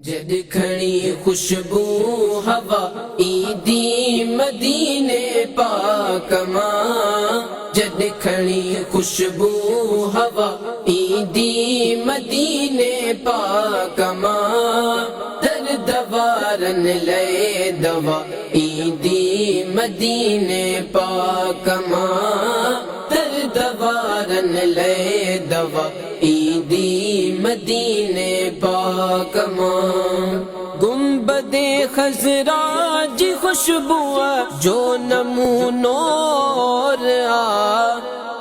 जद खड़ी खुशबू हवा ईदी मदीने पाक मां। जद खड़ी खुशबू हवा ईदी मदीने पाक मां। दर दवारन ले दवा ईदी मदीने पाक मां। दर दवारन ले दवा ईदी मदीने पाक मां। गुंबदे खजरा जी खुशबू जो नमूनोर आ।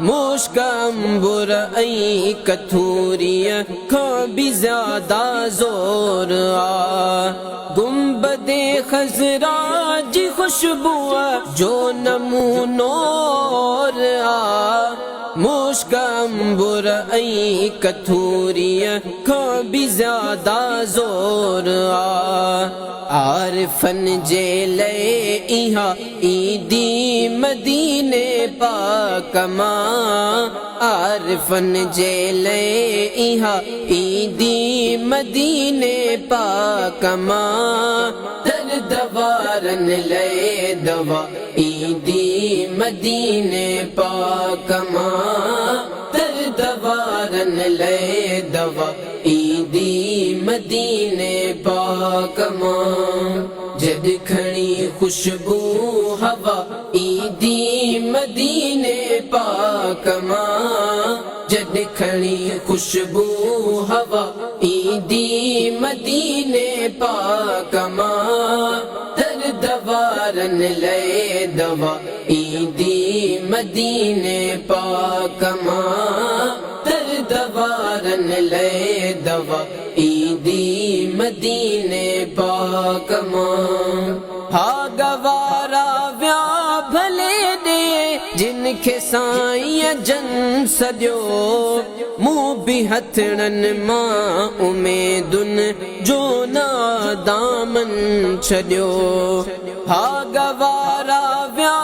मुश्क अंबुर आई कथूरिया का भी ज्यादा जोर आ। गुंबदे खजरा जी खुशबू जो नमूनोर आ। मुश्क अंबुर आई कथूरिया का भी ज्यादा जोर आ। आरफन जेले इहा ईदी मदीने पाक मां। आरफन जेले इहा ईदी मदीने पाक मां। दर दवारन ले दवा ईदी मदीने पाक मां। दर दवारन ले दवा ईदी मदीने पाक मां। जद खड़ी खुशबू हवा ईदी मदीने पाक मां। जद खड़ी खुशबू हवा ईदी मदीने पाक मां। दर दवारन ले दवा ईदी मदीने पाक मां। दर दवारन ले दवा ईदी मदीने पाक मां। हा गवारा व्या भले दे जिनखे साईं जन सदियो। मुंह भी हथड़न मां उमेदुन जो ना दामन छड़ियो। हा गवारा व्या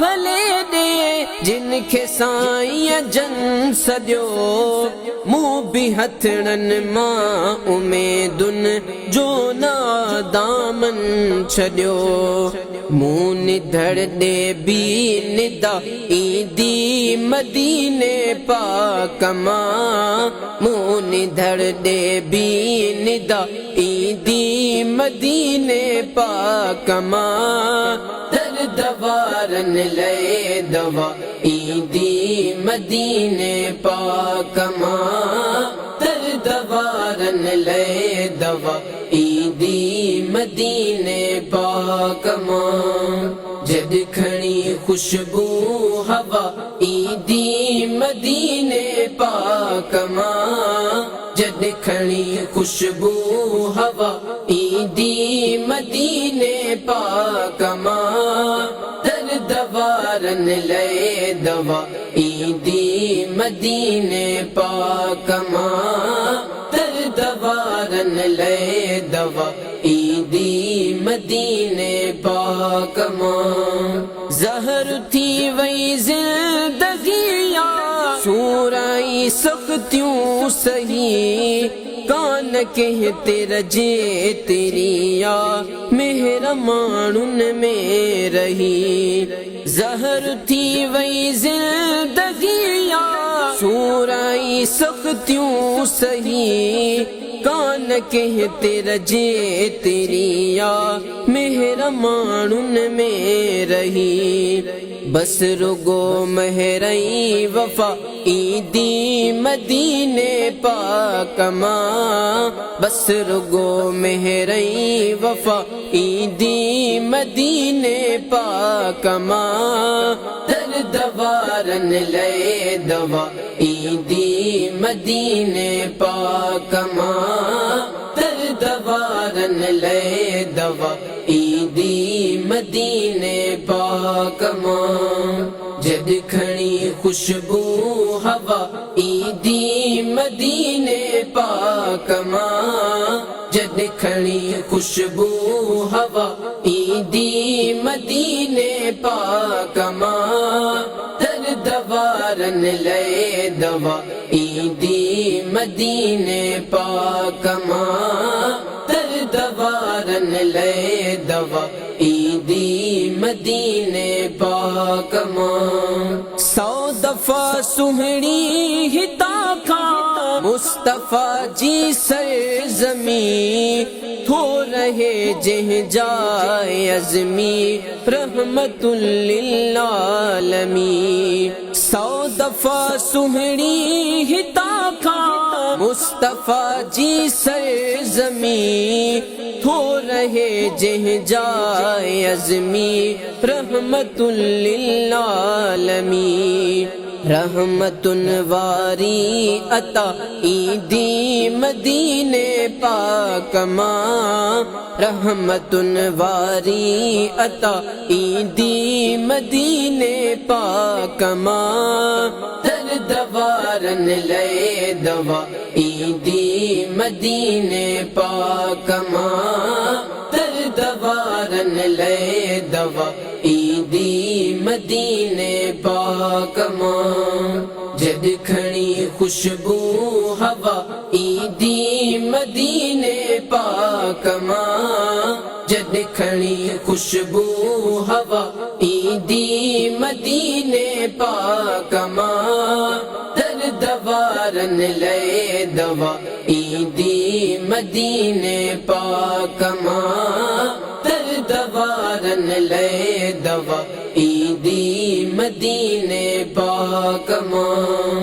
भले दे जिनखे साईं जन सदियो। मुंह भी हथड़न मां उमेदुन जो ना दामन छड़ियो। मुंह निधड़ दे भी निदा ईदी मदीने पाक मां। मुंह निधड़ दे भी निदा ईदी मदीने पाक मां। दर दवारन ले दवा ईदी मदीने पाक मां। दर दवारन ले दवा ईदी मदीने पाक मां। जद खड़ी खुशबू हवा ईदी मदीने पाक मां। जद खड़ी खुशबू हवा ईदी मदीने पाक मां। दर दवारन ले दवा ईदी मदीने पाक मां। दर दवारन ले दवा ईदी मदीने पाक मां। जहर थी वही जिंदगियां सूराई सख्तियों सही। कान कहते रजे तेरिया मेहर मानुन में रही। जहर थी वही जिंदगियां सूराई सख्तियों सही। कान कहते रजे तेरिया मेहर मानुन में रही। बस रुगो महरई वफा ईदी मदीने पाक मां। बस रुगो महरई वफा ईदी मदीने पाक मां। दर दवारन ले दवा ईदी मदीने पाक मां। दर दवारन ले दवा ईदी मदीने पाक मां। जद खड़ी खुशबू हवा ईदी मदीने पाक मां। जद खड़ी खुशबू हवा ईदी मदीने पाक मां। दर दवारन ले दवा ईदी मदीने पाक मां। दर दवारन ले दवा ईदी मदीने पाक मां। 100 दफा सुहणी हिता खा मुस्तफा जी सरजमी थो रहे जह जाए अज़मी रहमतुल लिल आलमीन। 100 दफा सुहणी हिता खा मुस्तफा जी सरजमी थो रहे जह जाए अज़मी रहमतुल लिल आलमीन। रहमतुन वारी अता ईदी मदीने पाक मां। रहमतुन वारी अता ईदी मदीने पाक मां। दर दवारन ले दवा ईदी मदीने पाक मां। दर दवारन ले दवा ईदी मदीने पाक मां। जद खणी खुशबू हवा ईदी मदीने पाक मां। जद खणी खुशबू हवा ईदी मदीने पाक मां। दर दवारन ले दवा ईदी मदीने पाक मां। दर दवारन ले दवा ईदी मदीने पाक मां।